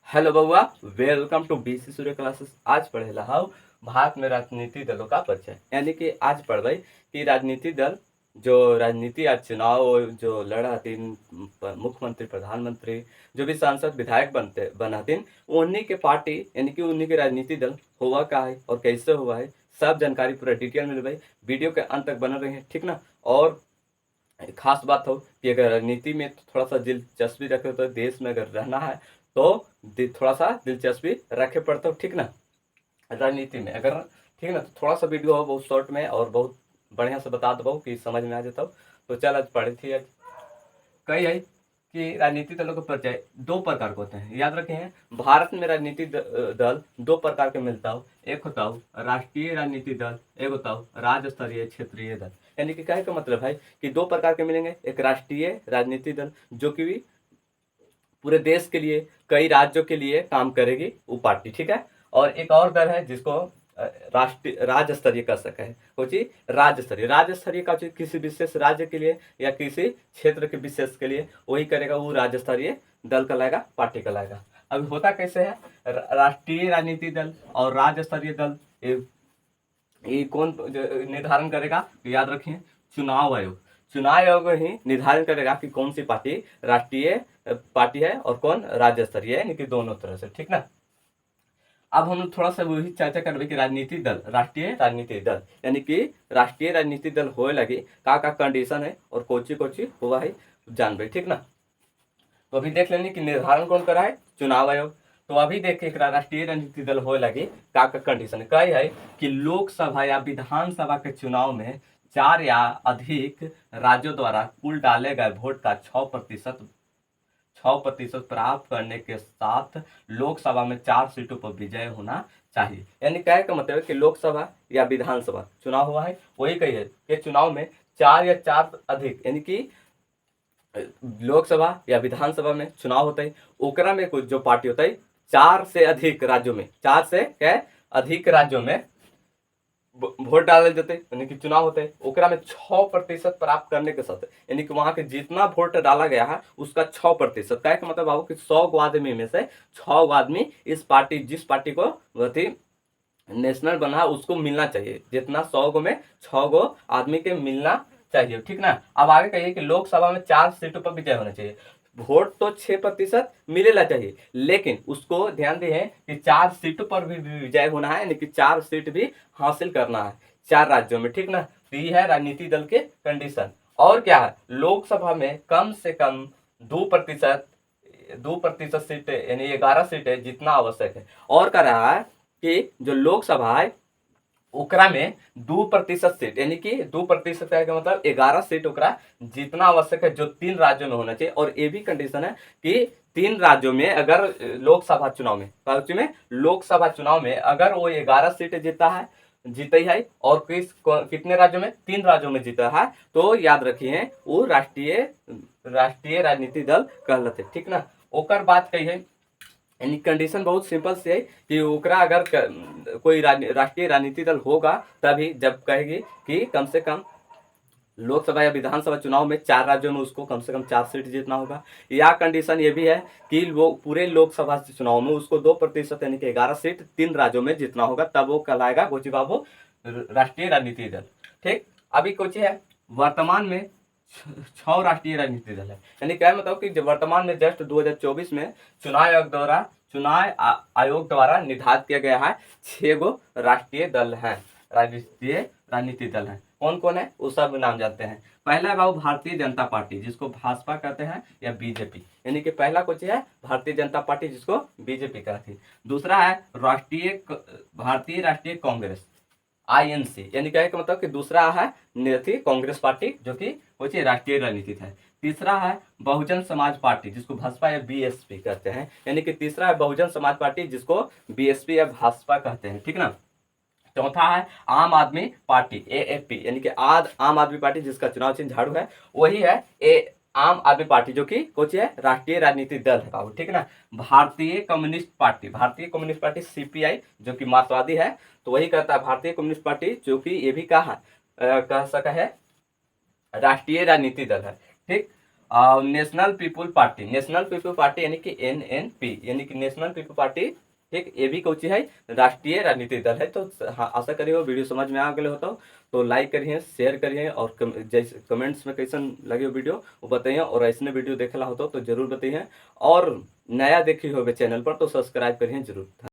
Hello बउआ, welcome to BC Surya classes. आज पढ़े ला भारत में राजनीतिक दलों का परिचय। यानी कि आज पढ़ भाई कि राजनीतिक दल जो राजनीति आज चुनाव जो लड़ा हथिन, मुख्यमंत्री प्रधानमंत्री जो भी सांसद विधायक बना हथिन, उन्हीं के पार्टी यानी कि उन्हीं के राजनीतिक दल हुआ का है और कैसे हुआ है, सब जानकारी पूरा डिटेल में भाई वीडियो के अंत तक बने रहे हैं, ठीक ना। और खास बात हो कि अगर राजनीति में थोड़ा सा दिलचस्पी रखे तो देश में अगर रहना है तो थोड़ा सा दिलचस्पी रखे पड़ता हो, ठीक ना। राजनीति में अगर ठीक ना, तो थोड़ा सा वीडियो हो बहुत शॉर्ट में और बहुत बढ़िया से बता दो कि समझ में आ जाता हो। तो चल आज पढ़ी थी आज कही है कि राजनीतिक दलों का परिचय दो प्रकार के होते हैं, याद रखे हैं। भारत में राजनीतिक दल दो प्रकार के मिलता हो, एक होता हो राष्ट्रीय राजनीतिक दल, एक होता हो राज्य स्तरीय क्षेत्रीय दल। यानी कि कहने का मतलब है कि दो प्रकार के मिलेंगे। एक राष्ट्रीय राजनीतिक दल जो कि भी पूरे देश के लिए कई राज्यों के लिए काम करेगी वो पार्टी, ठीक है। और एक और दल है जिसको राष्ट्रीय राज्य स्तरीय कर सके है, कोची राज्य स्तरीय का किसी विशेष राज्य के लिए या किसी क्षेत्र के विशेष के लिए वही करेगा, वो राज्य स्तरीय दल कहलाएगा, पार्टी कहलाएगा। अभी होता कैसे है, राष्ट्रीय राजनीतिक दल और राज्य स्तरीय दल ये कौन निर्धारण करेगा, याद रखिए चुनाव आयोग। चुनाव आयोग ही निर्धारण करेगा कि कौन सी पार्टी राष्ट्रीय पार्टी है और कौन राज्य स्तरीय है, यानी कि दोनों तरह से, ठीक ना। अब हम लोग थोड़ा सा वही चर्चा करबे कि राजनीतिक दल, राष्ट्रीय राजनीतिक दल यानी कि राष्ट्रीय राजनीतिक दल होए लगी का कंडीशन है और कोची कोची हुआ है जानबे, ठीक ना। तो अभी देख लेनी कि निर्धारण कौन करा है, चुनाव आयोग। तो अभी देखिए राष्ट्रीय राजनीतिक दल होए लगी का कंडीशन कही है कि लोकसभा या विधानसभा के चुनाव में 4 या अधिक राज्यों द्वारा कुल डाले गए वोट का 6% प्राप्त करने के साथ लोकसभा में 4 सीटों पर विजय होना चाहिए। यानी कहे का मतलब है कि लोकसभा या विधानसभा चुनाव हुआ है, वही कही है कि चुनाव में 4 या 4 अधिक यानी कि लोकसभा या विधानसभा में चुनाव होता है, ओकरा में कुछ जो पार्टी होता है 4 से अधिक राज्यों में, 4 से क्या अधिक राज्यों में वोट डाले जाते यानी कि चुनाव होते हैं, ओकरा में 6% प्राप्त करने के साथ यानी कि वहां के जितना वोट डाला गया है उसका 6%। क्या मतलब बाबू कि 100 गो आदमी में से 6 गो आदमी इस पार्टी जिस पार्टी को थी नेशनल बना उसको मिलना चाहिए, जितना 100 गो में 6 गो आदमी के मिलना चाहिए, ठीक ना। अब आगे कहिए कि लोकसभा में 4 सीटों पर विजय होना चाहिए। वोट तो 6% मिलेला चाहिए, लेकिन उसको ध्यान दिए कि 4 सीटों पर भी विजय होना है, यानी कि 4 सीट भी हासिल करना है 4 राज्यों में, ठीक ना। तो ये है राजनीतिक दल के कंडीशन। और क्या है, लोकसभा में कम से कम 2% सीट यानी 11 सीट है जितना आवश्यक है। और कह रहा है कि जो लोकसभा है ओकरा में 2% सीट यानी कि 2% का मतलब 11 सीट ओकरा जितना आवश्यक है जो 3 राज्यों में होना चाहिए। और ये भी कंडीशन है कि 3 राज्यों में अगर लोकसभा चुनाव में अगर वो 11 सीट जीता है और कितने राज्यों में, 3 राज्यों में जीता है, तो याद रखिए वो राष्ट्रीय राजनीतिक दल कहलाते, ठीक ना। ओकर बात कही है यानी कंडीशन बहुत सिंपल से है कि ओकरा अगर कोई राष्ट्रीय राजनीतिक दल होगा तभी जब कहेगी कि कम से कम लोकसभा या विधानसभा चुनाव में 4 राज्यों में उसको कम से कम 4 सीट जीतना होगा। या कंडीशन ये भी है कि वो पूरे लोकसभा चुनाव में उसको 2% यानी कि 11 सीट 3 राज्यों में जीतना होगा, तब वो कहलाएगा गोची बाबू राष्ट्रीय राजनीतिक दल, ठीक। अभी कुछ है वर्तमान में 6 राष्ट्रीय राजनीतिक दल है, यानी क्या मतलब कि वर्तमान में जस्ट 2024 में चुनाव आयोग द्वारा निर्धारित किया गया है 6 गो राष्ट्रीय दल है, राष्ट्रीय राजनीतिक दल है। कौन कौन है वो सब नाम जानते हैं। पहला है बाबू भारतीय जनता पार्टी जिसको भाजपा कहते हैं या बीजेपी, यानी कि पहला कुछ है भारतीय जनता पार्टी जिसको बीजेपी कहती है। दूसरा है भारतीय राष्ट्रीय कांग्रेस INC, यानी क्या है मतलब कि दूसरा है कांग्रेस पार्टी जो कि राष्ट्रीय राजनीतिक है। तीसरा है बहुजन समाज पार्टी जिसको भाजपा या BSP कहते हैं, यानी कि तीसरा है बहुजन समाज पार्टी जिसको BSP या भाजपा कहते हैं, ठीक ना। चौथा है आम आदमी पार्टी AAP, यानी कि आम आदमी पार्टी जिसका चुनाव चिन्ह झाड़ू है, वही है आम आदमी पार्टी जो कि है राष्ट्रीय राजनीतिक दल है बाबू, ठीक ना। भारतीय कम्युनिस्ट पार्टी CPI जो कि मार्क्सवादी है, तो वही कहता है भारतीय कम्युनिस्ट पार्टी जो कि ये भी कहा कह सका है राष्ट्रीय राजनीतिक दल है, ठीक। नेशनल पीपल पार्टी यानी कि NNP यानी कि नेशनल पीपल पार्टी, ठीक, ये भी कौची है, राष्ट्रीय राजनीतिक दल है। तो हाँ, आशा करिए वो वीडियो समझ में आ गए होता। तो लाइक करिए, शेयर करिए और जैसे कमेंट्स में कैसन लगे वीडियो वो बताइए, और ऐसे वीडियो देखला होता तो जरूर बताइए, और नया देखी होगे चैनल पर तो सब्सक्राइब करिए जरूर।